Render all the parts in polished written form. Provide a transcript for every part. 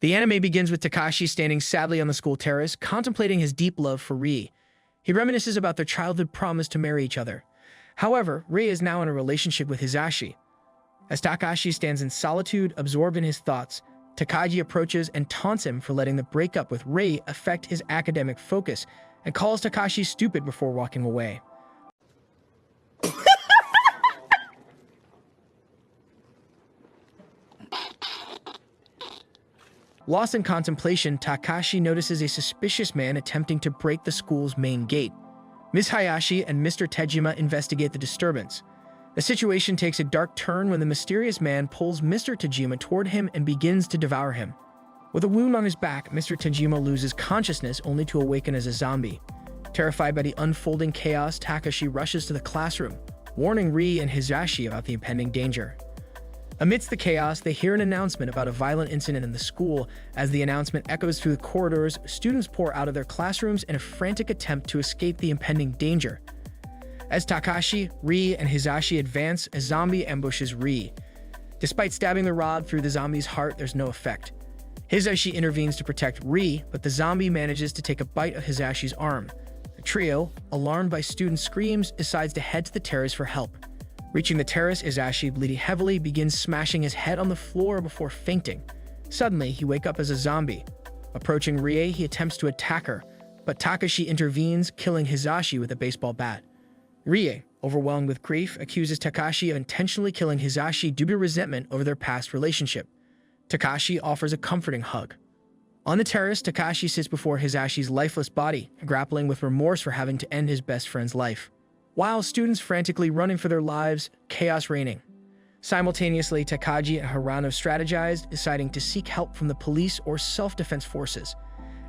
The anime begins with Takashi standing sadly on the school terrace, contemplating his deep love for Rie. He reminisces about their childhood promise to marry each other. However, Rie is now in a relationship with Hisashi. As Takashi stands in solitude, absorbed in his thoughts, Takagi approaches and taunts him for letting the breakup with Rie affect his academic focus and calls Takashi stupid before walking away. Lost in contemplation, Takashi notices a suspicious man attempting to break the school's main gate. Ms. Hayashi and Mr. Tejima investigate the disturbance. The situation takes a dark turn when the mysterious man pulls Mr. Tejima toward him and begins to devour him. With a wound on his back, Mr. Tejima loses consciousness only to awaken as a zombie. Terrified by the unfolding chaos, Takashi rushes to the classroom, warning Rie and Hisashi about the impending danger. Amidst the chaos, they hear an announcement about a violent incident in the school. As the announcement echoes through the corridors, students pour out of their classrooms in a frantic attempt to escape the impending danger. As Takashi, Rie, and Hisashi advance, a zombie ambushes Rie. Despite stabbing the rod through the zombie's heart, there's no effect. Hisashi intervenes to protect Rie, but the zombie manages to take a bite of Hisashi's arm. The trio, alarmed by student screams, decides to head to the terrace for help. Reaching the terrace, Hisashi, bleeding heavily, begins smashing his head on the floor before fainting. Suddenly, he wakes up as a zombie. Approaching Rie, he attempts to attack her, but Takashi intervenes, killing Hisashi with a baseball bat. Rie, overwhelmed with grief, accuses Takashi of intentionally killing Hisashi due to resentment over their past relationship. Takashi offers a comforting hug. On the terrace, Takashi sits before Hisashi's lifeless body, grappling with remorse for having to end his best friend's life. While students frantically running for their lives, chaos reigning. Simultaneously, Takagi and Hirano strategize, deciding to seek help from the police or self-defense forces.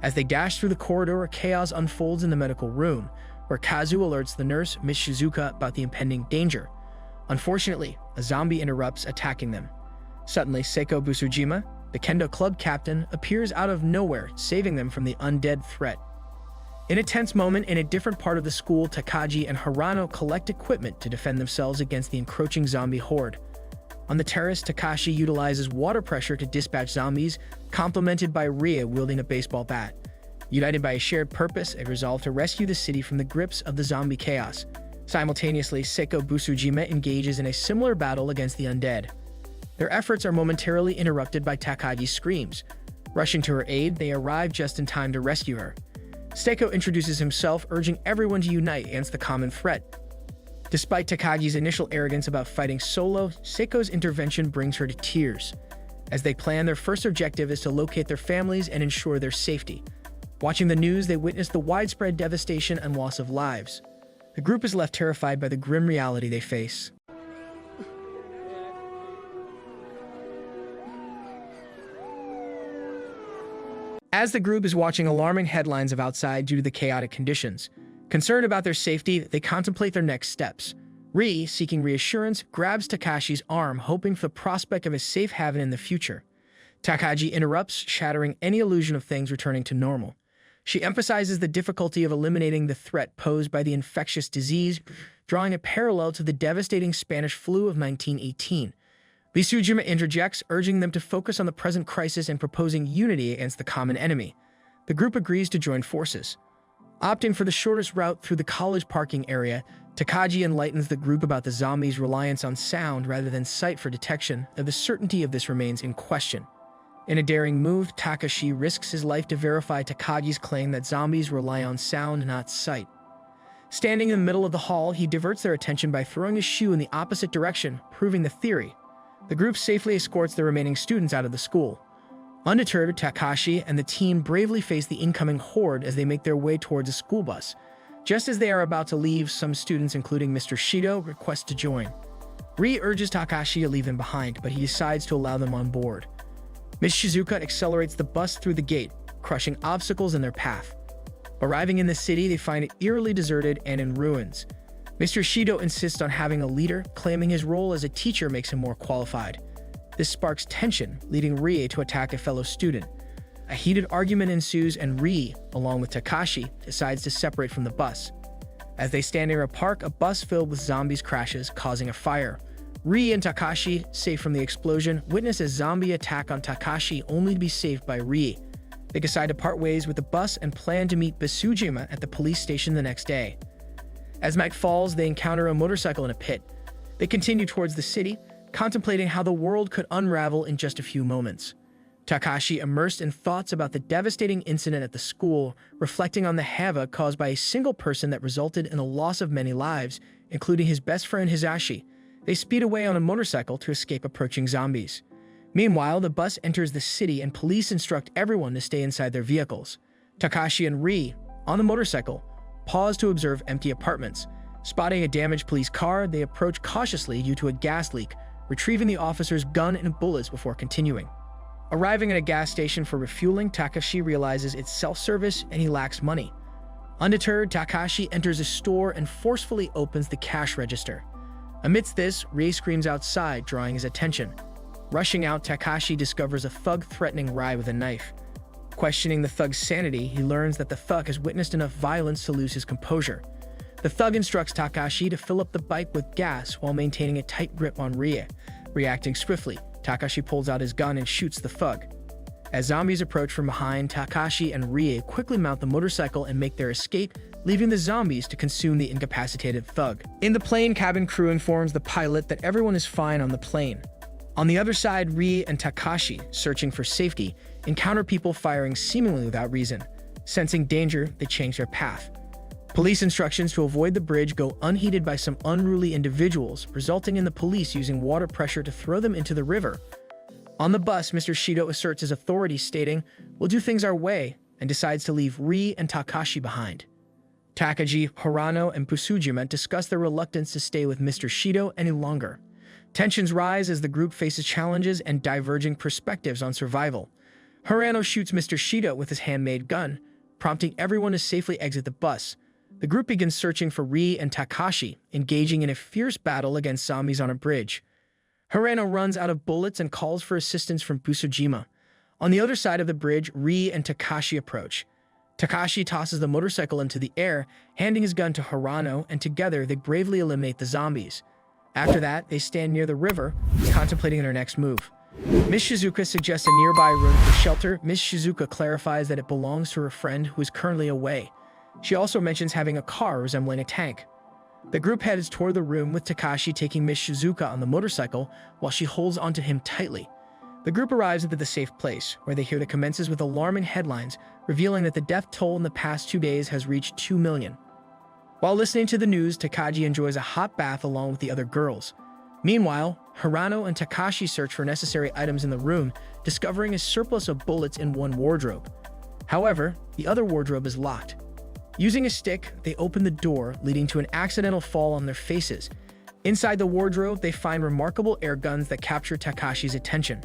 As they dash through the corridor, chaos unfolds in the medical room, where Kazu alerts the nurse, Miss Shizuka, about the impending danger. Unfortunately, a zombie interrupts, attacking them. Suddenly, Seiko Busujima, the kendo club captain, appears out of nowhere, saving them from the undead threat. In a tense moment in a different part of the school, Takagi and Hirano collect equipment to defend themselves against the encroaching zombie horde. On the terrace, Takashi utilizes water pressure to dispatch zombies, complemented by Rie wielding a baseball bat. United by a shared purpose, they resolve to rescue the city from the grips of the zombie chaos. Simultaneously, Seiko Busujima engages in a similar battle against the undead. Their efforts are momentarily interrupted by Takagi's screams. Rushing to her aid, they arrive just in time to rescue her. Seiko introduces himself, urging everyone to unite against the common threat. Despite Takagi's initial arrogance about fighting solo, Seiko's intervention brings her to tears. As they plan, their first objective is to locate their families and ensure their safety. Watching the news, they witness the widespread devastation and loss of lives. The group is left terrified by the grim reality they face. As the group is watching alarming headlines of outside due to the chaotic conditions, concerned about their safety, they contemplate their next steps. Rie, seeking reassurance, grabs Takashi's arm, hoping for the prospect of a safe haven in the future. Takagi interrupts, shattering any illusion of things returning to normal. She emphasizes the difficulty of eliminating the threat posed by the infectious disease, drawing a parallel to the devastating Spanish flu of 1918. Busujima interjects, urging them to focus on the present crisis and proposing unity against the common enemy. The group agrees to join forces. Opting for the shortest route through the college parking area, Takagi enlightens the group about the zombies' reliance on sound rather than sight for detection, though the certainty of this remains in question. In a daring move, Takashi risks his life to verify Takagi's claim that zombies rely on sound, not sight. Standing in the middle of the hall, he diverts their attention by throwing his shoe in the opposite direction, proving the theory. The group safely escorts the remaining students out of the school. Undeterred, Takashi and the team bravely face the incoming horde as they make their way towards a school bus. Just as they are about to leave, some students, including Mr. Shido, request to join. Rie urges Takashi to leave them behind, but he decides to allow them on board. Ms. Shizuka accelerates the bus through the gate, crushing obstacles in their path. Arriving in the city, they find it eerily deserted and in ruins. Mr. Shido insists on having a leader, claiming his role as a teacher makes him more qualified. This sparks tension, leading Rie to attack a fellow student. A heated argument ensues and Rie, along with Takashi, decides to separate from the bus. As they stand near a park, a bus filled with zombies crashes, causing a fire. Rie and Takashi, safe from the explosion, witness a zombie attack on Takashi only to be saved by Rie. They decide to part ways with the bus and plan to meet Bisujima at the police station the next day. As night falls, they encounter a motorcycle in a pit. They continue towards the city, contemplating how the world could unravel in just a few moments. Takashi, immersed in thoughts about the devastating incident at the school, reflecting on the havoc caused by a single person that resulted in the loss of many lives, including his best friend Hisashi. They speed away on a motorcycle to escape approaching zombies. Meanwhile, the bus enters the city and police instruct everyone to stay inside their vehicles. Takashi and Rie, on the motorcycle, pause to observe empty apartments. Spotting a damaged police car, they approach cautiously due to a gas leak, retrieving the officer's gun and bullets before continuing. Arriving at a gas station for refueling, Takashi realizes it's self-service and he lacks money. Undeterred, Takashi enters a store and forcefully opens the cash register. Amidst this, Rie screams outside, drawing his attention. Rushing out, Takashi discovers a thug threatening Rie with a knife. Questioning the thug's sanity, he learns that the thug has witnessed enough violence to lose his composure. The thug instructs Takashi to fill up the bike with gas while maintaining a tight grip on Rie. Reacting swiftly, Takashi pulls out his gun and shoots the thug. As zombies approach from behind, Takashi and Rie quickly mount the motorcycle and make their escape, leaving the zombies to consume the incapacitated thug. In the plane, cabin crew informs the pilot that everyone is fine on the plane. On the other side, Rie and Takashi, searching for safety, encounter people firing seemingly without reason. Sensing danger, they change their path. Police instructions to avoid the bridge go unheeded by some unruly individuals, resulting in the police using water pressure to throw them into the river. On the bus, Mr. Shido asserts his authority, stating, "We'll do things our way," and decides to leave Rie and Takashi behind. Takagi, Hirano, and Bisujima discuss their reluctance to stay with Mr. Shido any longer. Tensions rise as the group faces challenges and diverging perspectives on survival. Hirano shoots Mr. Shido with his handmade gun, prompting everyone to safely exit the bus. The group begins searching for Rie and Takashi, engaging in a fierce battle against zombies on a bridge. Hirano runs out of bullets and calls for assistance from Bisujima. On the other side of the bridge, Rie and Takashi approach. Takashi tosses the motorcycle into the air, handing his gun to Hirano, and together they bravely eliminate the zombies. After that, they stand near the river, contemplating their next move. Miss Shizuka suggests a nearby room for shelter. Miss Shizuka clarifies that it belongs to her friend who is currently away. She also mentions having a car resembling a tank. The group heads toward the room, with Takashi taking Miss Shizuka on the motorcycle while she holds onto him tightly. The group arrives at the safe place, where they hear the commences with alarming headlines revealing that the death toll in the past 2 days has reached 2 million. While listening to the news, Takagi enjoys a hot bath along with the other girls. Meanwhile, Hirano and Takashi search for necessary items in the room, discovering a surplus of bullets in one wardrobe. However, the other wardrobe is locked. Using a stick, they open the door, leading to an accidental fall on their faces. Inside the wardrobe, they find remarkable air guns that capture Takashi's attention.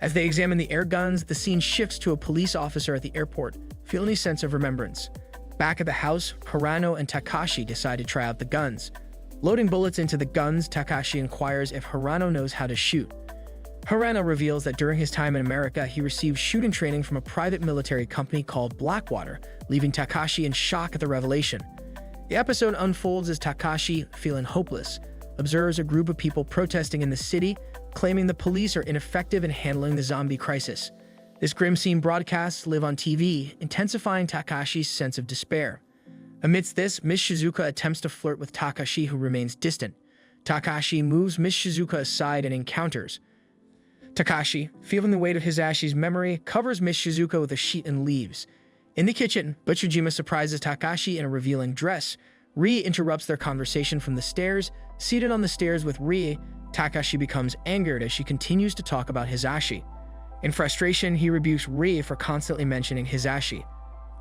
As they examine the air guns, the scene shifts to a police officer at the airport, feeling a sense of remembrance. Back at the house, Hirano and Takashi decide to try out the guns. Loading bullets into the guns, Takashi inquires if Hirano knows how to shoot. Hirano reveals that during his time in America, he received shooting training from a private military company called Blackwater, leaving Takashi in shock at the revelation. The episode unfolds as Takashi, feeling hopeless, observes a group of people protesting in the city, claiming the police are ineffective in handling the zombie crisis. This grim scene broadcasts live on TV, intensifying Takashi's sense of despair. Amidst this, Miss Shizuka attempts to flirt with Takashi, who remains distant. Takashi moves Miss Shizuka aside and encounters. Takashi, feeling the weight of Hisashi's memory, covers Miss Shizuka with a sheet and leaves. In the kitchen, Bisujima surprises Takashi in a revealing dress. Rie interrupts their conversation from the stairs. Seated on the stairs with Rie, Takashi becomes angered as she continues to talk about Hisashi. In frustration, he rebukes Rie for constantly mentioning Hisashi,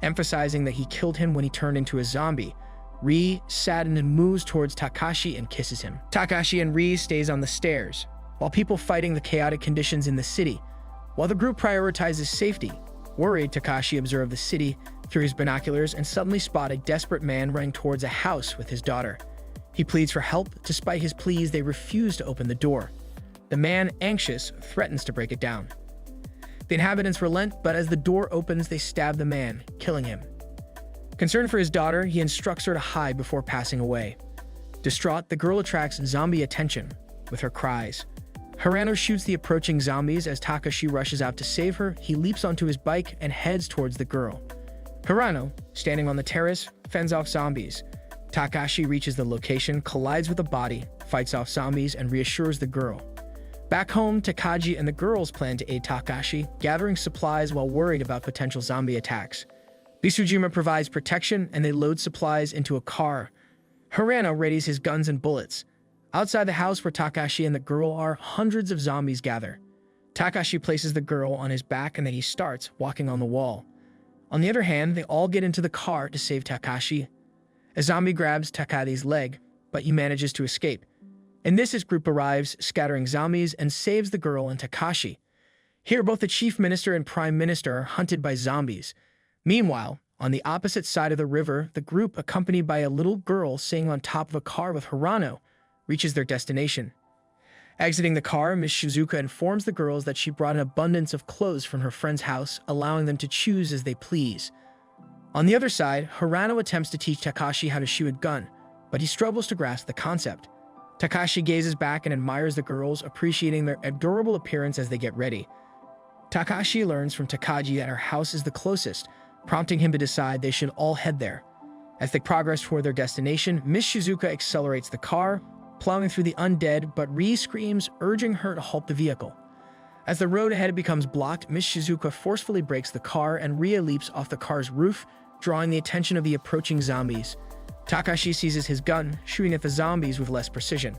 emphasizing that he killed him when he turned into a zombie. Rie, saddened, moves towards Takashi and kisses him. Takashi and Rie stays on the stairs, while people fighting the chaotic conditions in the city. While the group prioritizes safety, worried, Takashi observed the city through his binoculars and suddenly spot a desperate man running towards a house with his daughter. He pleads for help. Despite his pleas, they refuse to open the door. The man, anxious, threatens to break it down. The inhabitants relent, but as the door opens, they stab the man, killing him. Concerned for his daughter, he instructs her to hide before passing away. Distraught, the girl attracts zombie attention. with her cries. Hirano shoots the approaching zombies as Takashi rushes out to save her. He leaps onto his bike and heads towards the girl. Hirano, standing on the terrace, fends off zombies. Takashi reaches the location, collides with a body, fights off zombies, and reassures the girl. Back home, Takagi and the girls plan to aid Takashi, gathering supplies while worried about potential zombie attacks. Bisujima provides protection, and they load supplies into a car. Hirano readies his guns and bullets. Outside the house where Takashi and the girl are, hundreds of zombies gather. Takashi places the girl on his back and then he starts walking on the wall. On the other hand, they all get into the car to save Takashi. A zombie grabs Takagi's leg, but he manages to escape. In this, his group arrives, scattering zombies, and saves the girl and Takashi. Here, both the chief minister and prime minister are hunted by zombies. Meanwhile, on the opposite side of the river, the group, accompanied by a little girl sitting on top of a car with Hirano, reaches their destination. Exiting the car, Miss Shizuka informs the girls that she brought an abundance of clothes from her friend's house, allowing them to choose as they please. On the other side, Hirano attempts to teach Takashi how to shoot a gun, but he struggles to grasp the concept. Takashi gazes back and admires the girls, appreciating their adorable appearance as they get ready. Takashi learns from Takagi that her house is the closest, prompting him to decide they should all head there. As they progress toward their destination, Miss Shizuka accelerates the car, plowing through the undead, but Rie screams, urging her to halt the vehicle. As the road ahead becomes blocked, Miss Shizuka forcefully brakes the car and Rie leaps off the car's roof, drawing the attention of the approaching zombies. Takashi seizes his gun, shooting at the zombies with less precision.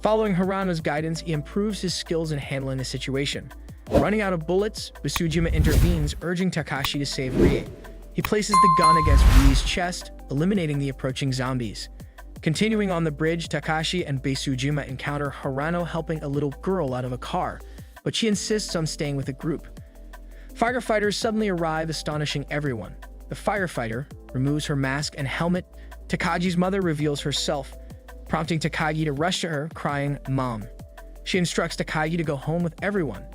Following Hirano's guidance, he improves his skills in handling the situation. Running out of bullets, Bisujima intervenes, urging Takashi to save Rie. He places the gun against Rie's chest, eliminating the approaching zombies. Continuing on the bridge, Takashi and Bisujima encounter Hirano helping a little girl out of a car, but she insists on staying with the group. Firefighters suddenly arrive, astonishing everyone. The firefighter removes her mask and helmet. Takagi's mother reveals herself, prompting Takagi to rush to her, crying, "Mom." She instructs Takagi to go home with everyone.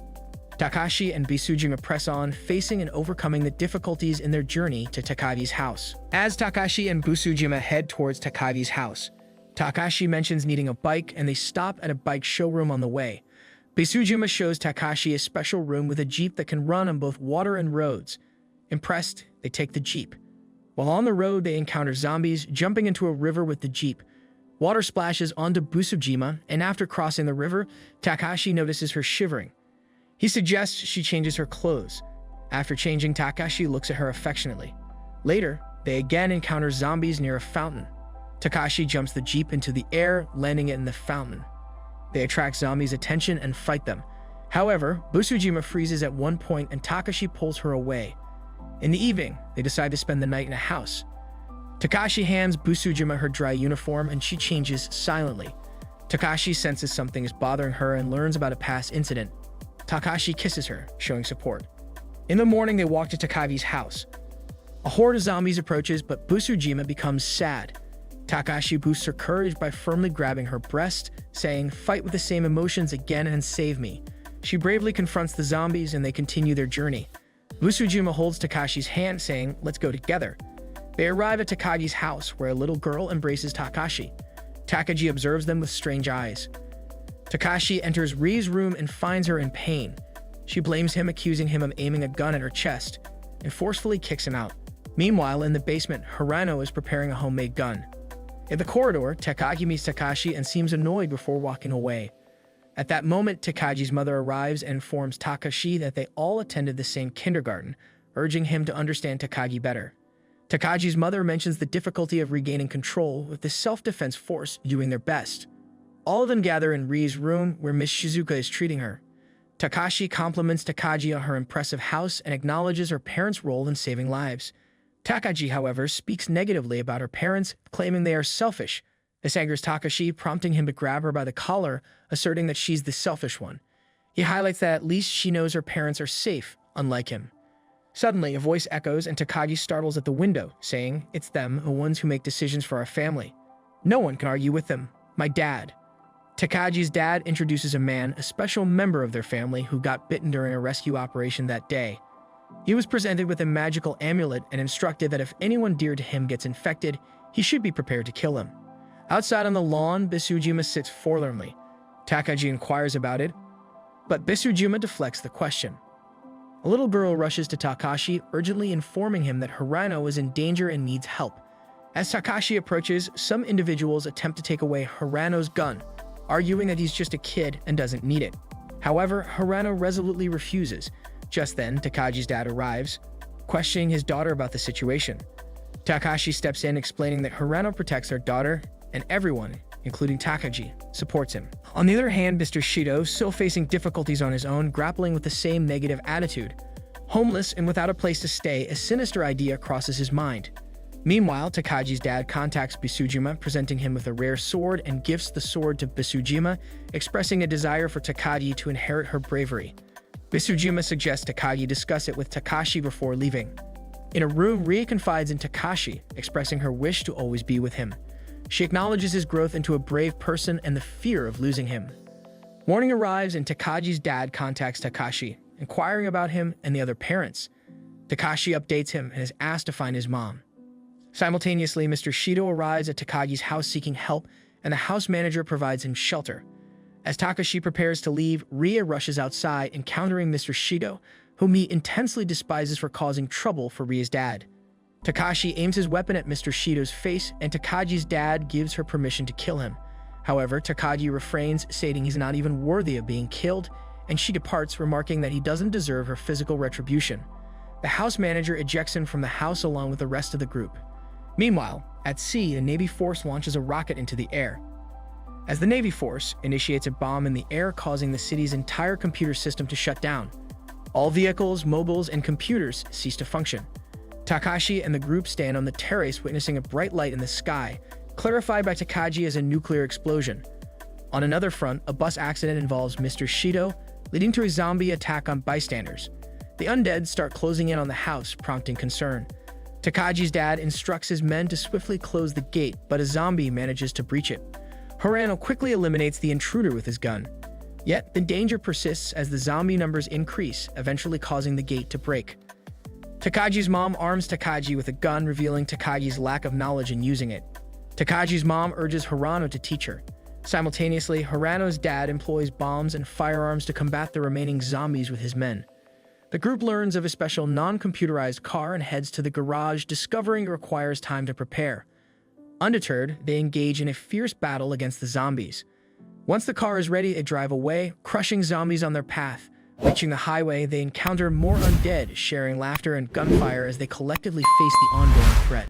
Takashi and Bisujima press on, facing and overcoming the difficulties in their journey to Takagi's house. As Takashi and Bisujima head towards Takagi's house, Takashi mentions needing a bike and they stop at a bike showroom on the way. Bisujima shows Takashi a special room with a jeep that can run on both water and roads. Impressed, they take the jeep. While on the road, they encounter zombies, jumping into a river with the jeep. Water splashes onto Bisujima, and after crossing the river, Takashi notices her shivering. He suggests she changes her clothes. After changing, Takashi looks at her affectionately. Later, they again encounter zombies near a fountain. Takashi jumps the jeep into the air, landing it in the fountain. They attract zombies' attention and fight them. However, Bisujima freezes at one point and Takashi pulls her away. In the evening, they decide to spend the night in a house. Takashi hands Bisujima her dry uniform and she changes silently. Takashi senses something is bothering her and learns about a past incident. Takashi kisses her, showing support. In the morning, they walk to Takagi's house. A horde of zombies approaches, but Bisujima becomes sad. Takashi boosts her courage by firmly grabbing her breast, saying, "Fight with the same emotions again and save me." She bravely confronts the zombies and they continue their journey. Bisujima holds Takashi's hand, saying, "Let's go together." They arrive at Takagi's house, where a little girl embraces Takashi. Takagi observes them with strange eyes. Takashi enters Rie's room and finds her in pain. She blames him, accusing him of aiming a gun at her chest, and forcefully kicks him out. Meanwhile, in the basement, Hirano is preparing a homemade gun. In the corridor, Takagi meets Takashi and seems annoyed before walking away. At that moment, Takagi's mother arrives and informs Takashi that they all attended the same kindergarten, urging him to understand Takagi better. Takagi's mother mentions the difficulty of regaining control, with the self-defense force doing their best. All of them gather in Rie's room, where Miss Shizuka is treating her. Takashi compliments Takagi on her impressive house and acknowledges her parents' role in saving lives. Takagi, however, speaks negatively about her parents, claiming they are selfish. This angers Takashi, prompting him to grab her by the collar, asserting that she's the selfish one. He highlights that at least she knows her parents are safe, unlike him. Suddenly, a voice echoes and Takagi startles at the window, saying, "It's them, the ones who make decisions for our family. No one can argue with them. My dad." Takagi's dad introduces a man, a special member of their family, who got bitten during a rescue operation that day. He was presented with a magical amulet and instructed that if anyone dear to him gets infected, he should be prepared to kill him. Outside on the lawn, Bisujima sits forlornly. Takagi inquires about it, but Bisujima deflects the question. A little girl rushes to Takashi, urgently informing him that Hirano is in danger and needs help. As Takashi approaches, some individuals attempt to take away Hirano's gun, arguing that he's just a kid and doesn't need it. However, Hirano resolutely refuses. Just then, Takagi's dad arrives, questioning his daughter about the situation. Takashi steps in, explaining that Hirano protects their daughter, and everyone, including Takagi, supports him. On the other hand, Mr. Shido, still facing difficulties on his own, grappling with the same negative attitude. Homeless and without a place to stay, a sinister idea crosses his mind. Meanwhile, Takagi's dad contacts Bisujima, presenting him with a rare sword and gifts the sword to Bisujima, expressing a desire for Takagi to inherit her bravery. Bisujima suggests Takagi discuss it with Takashi before leaving. In a room, Rie confides in Takashi, expressing her wish to always be with him. She acknowledges his growth into a brave person and the fear of losing him. Morning arrives and Takagi's dad contacts Takashi, inquiring about him and the other parents. Takashi updates him and is asked to find his mom. Simultaneously, Mr. Shido arrives at Takagi's house seeking help, and the house manager provides him shelter. As Takashi prepares to leave, Rie rushes outside, encountering Mr. Shido, whom he intensely despises for causing trouble for Rie's dad. Takashi aims his weapon at Mr. Shido's face, and Takagi's dad gives her permission to kill him. However, Takagi refrains, stating he's not even worthy of being killed, and she departs, remarking that he doesn't deserve her physical retribution. The house manager ejects him from the house along with the rest of the group. Meanwhile, at sea, the Navy force launches a rocket into the air. As the Navy force initiates a bomb in the air, causing the city's entire computer system to shut down. All vehicles, mobiles, and computers cease to function. Takashi and the group stand on the terrace, witnessing a bright light in the sky, clarified by Takagi as a nuclear explosion. On another front, a bus accident involves Mr. Shido, leading to a zombie attack on bystanders. The undead start closing in on the house, prompting concern. Takagi's dad instructs his men to swiftly close the gate, but a zombie manages to breach it. Hirano quickly eliminates the intruder with his gun. Yet, the danger persists as the zombie numbers increase, eventually causing the gate to break. Takagi's mom arms Takagi with a gun, revealing Takagi's lack of knowledge in using it. Takagi's mom urges Hirano to teach her. Simultaneously, Hirano's dad employs bombs and firearms to combat the remaining zombies with his men. The group learns of a special non-computerized car and heads to the garage, discovering it requires time to prepare. Undeterred, they engage in a fierce battle against the zombies. Once the car is ready, they drive away, crushing zombies on their path. Reaching the highway, they encounter more undead, sharing laughter and gunfire as they collectively face the ongoing threat.